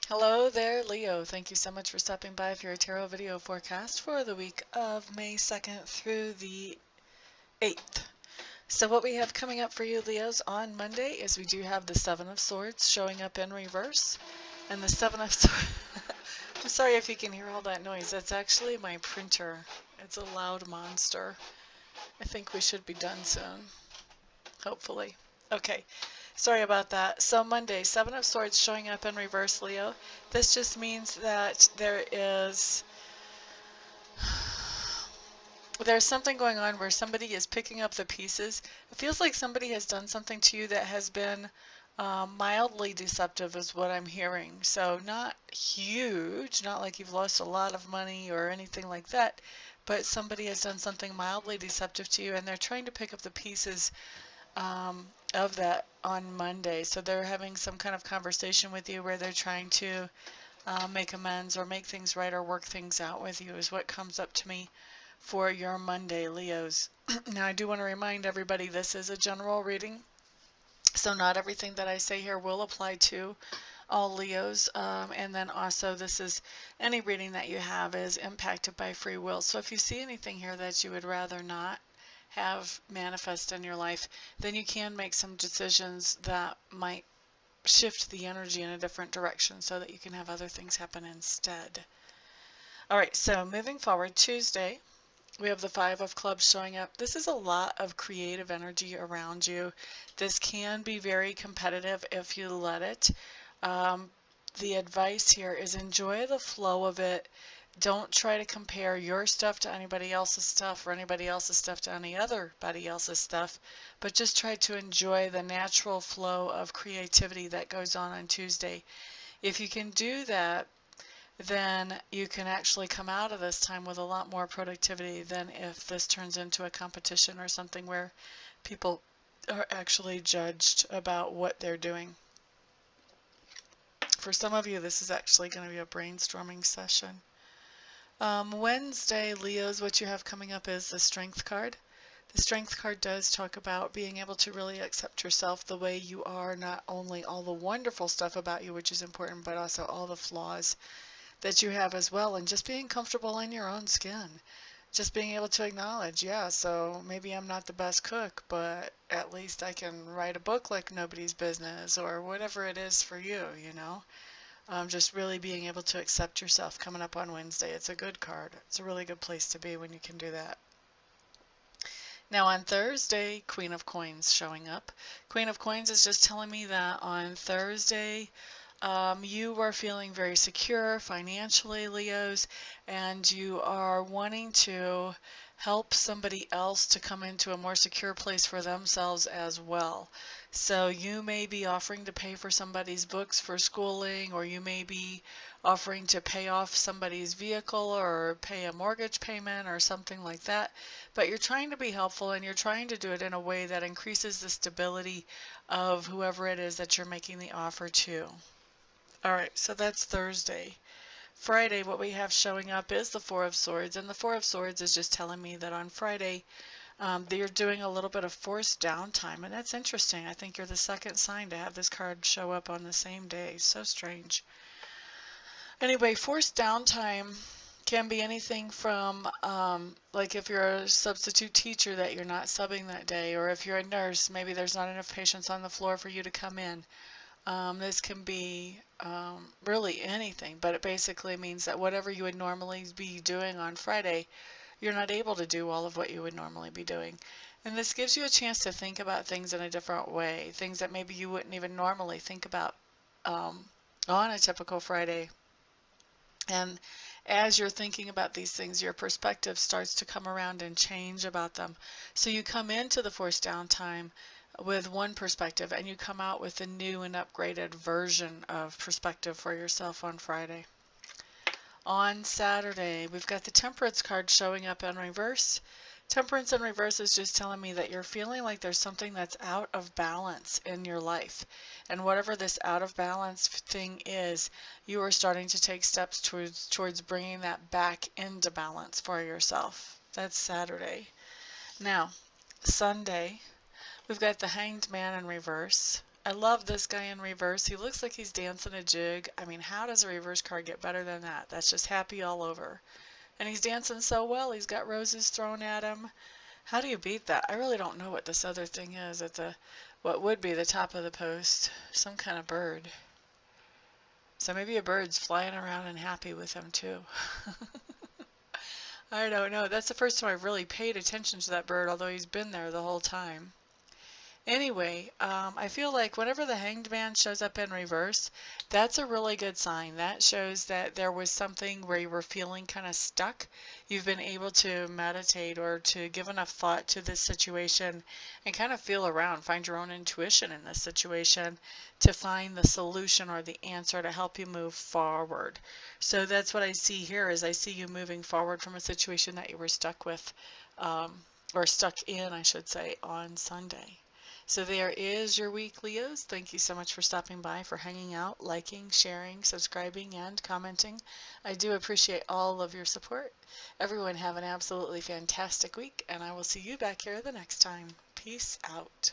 Hello there, Leo. Thank you so much for stopping by for your tarot video forecast for the week of May 2nd through the 8th. So what we have coming up for you, Leos, on Monday is we do have the Seven of Swords showing up in reverse. And the Seven of Swords... I'm sorry if you can hear all that noise. That's actually my printer. It's a loud monster. I think we should be done soon. Hopefully. Okay. Sorry about that. So Monday, Seven of Swords showing up in reverse, Leo. This just means that there's something going on where somebody is picking up the pieces. It feels like somebody has done something to you that has been mildly deceptive is what I'm hearing. So not huge, not like you've lost a lot of money or anything like that, but somebody has done something mildly deceptive to you and they're trying to pick up the pieces of that on Monday. So they're having some kind of conversation with you where they're trying to make amends or make things right or work things out with you is what comes up to me for your Monday, Leos. Now, I do want to remind everybody this is a general reading, so not everything that I say here will apply to all Leos. And then also this is any reading that you have is impacted by free will. So if you see anything here that you would rather not have manifest in your life, then you can make some decisions that might shift the energy in a different direction so that you can have other things happen instead. All right, so moving forward, Tuesday, we have the Five of Clubs showing up. This is a lot of creative energy around you. This can be very competitive if you let it. The advice here is enjoy the flow of it. Don't try to compare your stuff to anybody else's stuff or anybody else's stuff to anybody else's stuff, but just try to enjoy the natural flow of creativity that goes on Tuesday. If you can do that, then you can actually come out of this time with a lot more productivity than if this turns into a competition or something where people are actually judged about what they're doing. For some of you, this is actually going to be a brainstorming session. Wednesday, Leos, what you have coming up is the Strength card. The Strength card does talk about being able to really accept yourself the way you are, not only all the wonderful stuff about you, which is important, but also all the flaws that you have as well, and just being comfortable in your own skin. Just being able to acknowledge, yeah, so maybe I'm not the best cook, but at least I can write a book like nobody's business, or whatever it is for you, you know. Just really being able to accept yourself coming up on Wednesday. It's a good card. It's a really good place to be when you can do that. Now on Thursday, Queen of Coins showing up. Queen of Coins is just telling me that on Thursday, you are feeling very secure financially, Leos, and you are wanting to help somebody else to come into a more secure place for themselves as well. So you may be offering to pay for somebody's books for schooling, or you may be offering to pay off somebody's vehicle or pay a mortgage payment or something like that. But you're trying to be helpful and you're trying to do it in a way that increases the stability of whoever it is that you're making the offer to. All right, so that's Thursday. Friday, what we have showing up is the Four of Swords, and the Four of Swords is just telling me that on Friday, you're doing a little bit of forced downtime, and that's interesting. I think you're the second sign to have this card show up on the same day. So strange. Anyway, forced downtime can be anything from, like if you're a substitute teacher that you're not subbing that day, or if you're a nurse, maybe there's not enough patients on the floor for you to come in. This can be really anything, but it basically means that whatever you would normally be doing on Friday, you're not able to do all of what you would normally be doing. And this gives you a chance to think about things in a different way, things that maybe you wouldn't even normally think about on a typical Friday. And as you're thinking about these things, your perspective starts to come around and change about them. So you come into the forced downtime with one perspective, and you come out with a new and upgraded version of perspective for yourself on Friday. On Saturday, we've got the Temperance card showing up in reverse. Temperance in reverse is just telling me that you're feeling like there's something that's out of balance in your life. And whatever this out of balance thing is, you are starting to take steps towards bringing that back into balance for yourself. That's Saturday. Now, Sunday, we've got the Hanged Man in reverse. I love this guy in reverse. He looks like he's dancing a jig. I mean, how does a reverse card get better than that? That's just happy all over. And he's dancing so well. He's got roses thrown at him. How do you beat that? I really don't know what this other thing is at the, what would be the top of the post. Some kind of bird. So maybe a bird's flying around and happy with him too. I don't know. That's the first time I've really paid attention to that bird, although he's been there the whole time. Anyway, I feel like whenever the Hanged Man shows up in reverse, that's a really good sign. That shows that there was something where you were feeling kind of stuck. You've been able to meditate or to give enough thought to this situation and kind of feel around, find your own intuition in this situation to find the solution or the answer to help you move forward. So that's what I see here is I see you moving forward from a situation that you were stuck with, or stuck in, I should say, on Sunday. So there is your week, Leos. Thank you so much for stopping by, for hanging out, liking, sharing, subscribing, and commenting. I do appreciate all of your support. Everyone have an absolutely fantastic week, and I will see you back here the next time. Peace out.